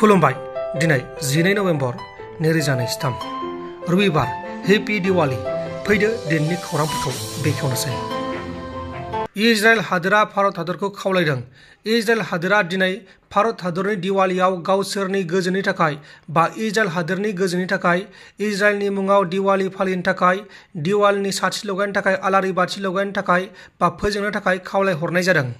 खुलुमबाय दिनै 12 नभेम्बर 2023 रबिबार हेपि दिवाली फैदो दिननि खौरांफोरखौ बेखेवनोसै। इजराइल हादोरा भारत हादरखौ खावलायदों। इजराइल हादोरा दिनै भारत हादरनि दिवालीयाव गावसोरनि गोजोननि थाखाय बा इजराइल हादोरनि गोजोननि थाखाय इजराइलनि मुङाव दिवाली फालिनो थाखाय दिवालीनि साथि लगायनो थाखाय आलारि बाथि लगायनो थाखाय बा फोजोंनो थाखाय खावलायहरनाय जादों।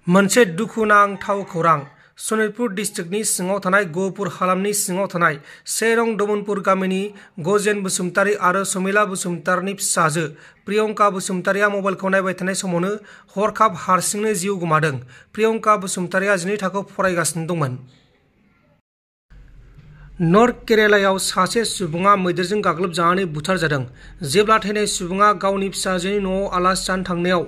मोनसे दुखुनांथाव खौरां सनितपुर डिस्ट्रिक्टनि सिङाव थानाय गहपुर हालामनि सिङाव थानाय सेरं दमनपुर गामिनि गजेन बसुमतारी आरो समिला बसुमतारीनि फिसाजो प्रियंका बसुमतारीया मबाइलखौ नायबाय थानाय समावनो हरखाब हारसिंनो जिउ गोमादों। प्रियंका बसुमतारीया 12 थाखोआव फरायगासिनो दंमोन। नर्थ केरेलायाव सासे सुबुङा मैदेरजों गाग्लोबजानानै बुथारजादों। जेब्ला थैनाय सुबुङा गावनि फिसाजोनि न'आव आलासि जानो थांनायाव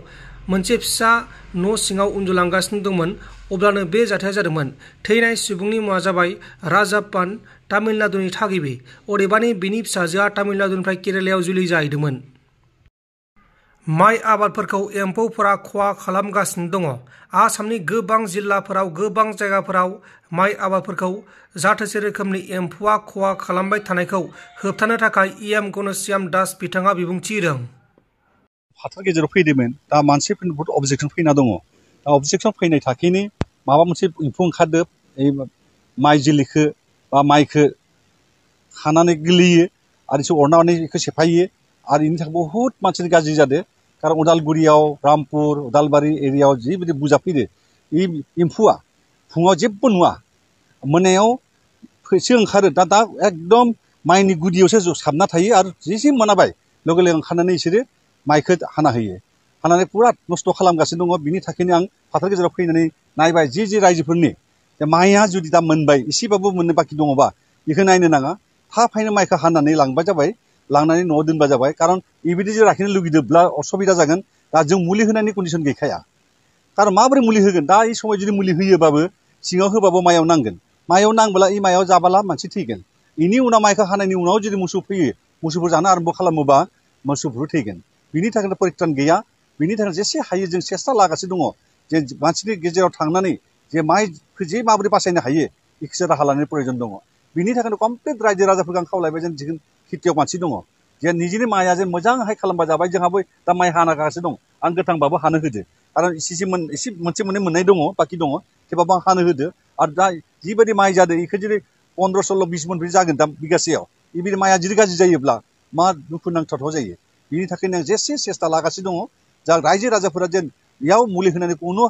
मोनसे फिसा न' सिङाव उन्दुलांगासिनो दंमोन अब्लानो बे जाथाया जादोंमोन। थैनाय सुबुंनि मुङा जाबाय राजाप्पान, तामिलनाडुनि थागिबि। अदेबानि बिनि फिसाजोआ तामिलनाडुनिफ्राय केरेलायाव जुलि जाहैदोंमोन। माइ आबादफोरखौ एम्फौफोरा खहा खालामगासिनो दङ। आसामनि गोबां जिल्लाफोराव गोबां जायगाफोराव माइ आबादफोरखौ जाथोसे रोखोमनि एम्फौआ खहा खालामबाय थानायखौ होबथानो थाखाय गणेशियाम दास बिथाङा बिबुंथि होदों। हाथार गेजेराव फैदोंमोन दा मानसिफोरनि बहुत अबजेक्सन फैना दङ। दा अबजेक्सन फैनाय थाखैनो माबा मोनसे एम्फौ ओंखारदो माइ जोलैखौ बा माइखौ खानानै गोलैयो आरो एसे अरनानै बेखौ सेफायो आरो बेनि थाखाय बहुत मानसिनि गाज्रि जादों। कारण उदालगुरियाव रामपुर उदालबारि एरियायाव जिबायदि बुजा फैदो बे एम्फौआ फुङाव जेबो नुवा मोनायाव फैसो ओंखारो। दा एकदम माइनि गुदियावसो साबना थायो आरो जेसे मोनाबाय लोगो लोगो ओंखारनानै बिसोरो माइखौ हाना होयो। हानानै पुरा नस्थ' खालामगासिनो दङ। बिनि थाखायनो आं हाथार गेजेराव फैनानै नायबाय जे रायजोफोरनि माइया जुदि दा मोनबाय एसेबाबो मोननो बाखि दङबा बेखौ नायनो नाङा, थाबैनो माइखौ हानानै लांबाय जाबाय, लांनानै न'आव दोनबा जाबाय। कारण बेबायदि जे लाखिनो लुगैदोंब्ला असुबिदा जागोन। दा जों मुलि होनायनि कन्डिसन गैखाया। कारण माबोरै मुलि होगोन? दा बे समाव जुदि मुलि होयोबाबो सिङाव होबाबो माइयाव नांगोन। माइयाव नांबोला बे माइयाव जाबाला मानसि थैगोन। बेनि उनाव माइखौ हानायनि उनाव जुदि मोसौ फैयो, मोसौफोर जानो आरम्भ खालामोबा मोसौफोर थैगोन। बिनि थाखायनो परित्रान गैया। बिनि थाखाय जेसे हायो जों सेस्था लागासिनो दङ जे मानसिनि गेजेराव थांनानै जे माइखौ जे माबोरै बासायनो हायो बेखौसो राहा लानायनि प्रयजन दङ। बिनि थाखायनो कमप्लिट रायजो राजाफोरखौ आं खावलायबाय जों जिखुनु खेथियाव मानसि दङ जे निजेनि माइया जे मोजांहाय खालामबा जाबाय। जोंहाबो दा माइ हानागासिनो दं। आं गोथांबाबो हानो होदो। कारण एसे मोनसे मोननै मोननाय दङ, बाखि दङ, थेवबाबो आं हानो होदो। आरो दा जिबायदि माइ जादों बेखौ जुदि 15-16-20 मन जागोन दा बिगासेयाव, बेबायदि माइया जुदि गाज्रि जायोब्ला मा दुखु नांथाव जायो। बिनि थाखायनो आं जेसे सेस्था लागासिनो दङ जा रायजो राजाफोरा जेन बेयाव मुलि होनानै खुनु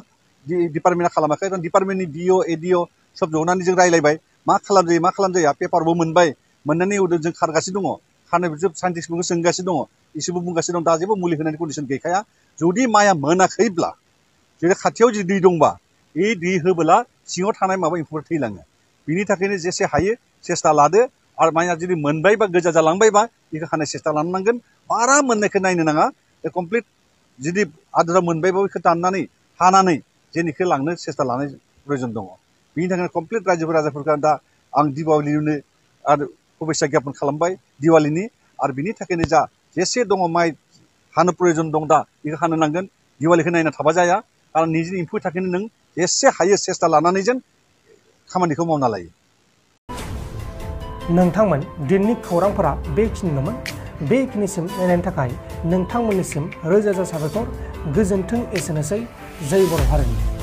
डिपार्टमेन्टआ खालामाखै। डिपार्टमेन्टनि डिअ एडिअ सब जनानै जों रायज्लायबाय मा खालामजायो पेपारबो मोनबाय। मोननानै उनाव जों खारगासिनो दङ। खारनाय साइन्टिस्टफोरखौ सोंगासिनो दङ। इसोरबो बुंगासिनो दं दा जेबो मुलि होनायनि कन्डिसन गैखाया। जुदि माइया मोनाखैब्ला जुदि खाथियाव जुदि दै दंबा बे दै होबोला सिङाव थानाय माबा एम्फौफोर थैलाङो। बिनि थाखायनो जेसे हायो सेस्था लादो। आरो माइया जुदि मोनबायबा गोजा जालांबायबा बेखौ हानाय सेस्था लानो नांगोन। बारा मोननायखौ नायनो नाङा। कमप्लिट जुदि आद्रा मोनबायबा बेखौ दाननानै हानानै जेनिखौ लांनो सेस्था लानाय प्रयजन दङ। बिनि थाखायनो कमप्लिट रायजो राजाफोरखौ दा आं दिवालीनो आरो शुभेच्छा ज्ञापन खालामबाय दिवालीनि। आरो बिनि थाखायनो जा जेसे दङ माइ हानो प्रयजन दं दा बेखौ हानो नांगोन। दिवालीखौ नायना थाबा जाया। कारण निजेनि एम्फौ थाखायनो नों जेसे हायो सेस्था लानानै जों खामानिखौ मावना लायो। नोंथांमोन दिननि खौरांफोरा बेखिनिल'मोन। बेखिनिसिम नायनायनि थाखाय नोंथांमोननिसिम रोजा रोजा साबायखर। गोजोन्थों। एसेनोसै। जय बर' हारिनि।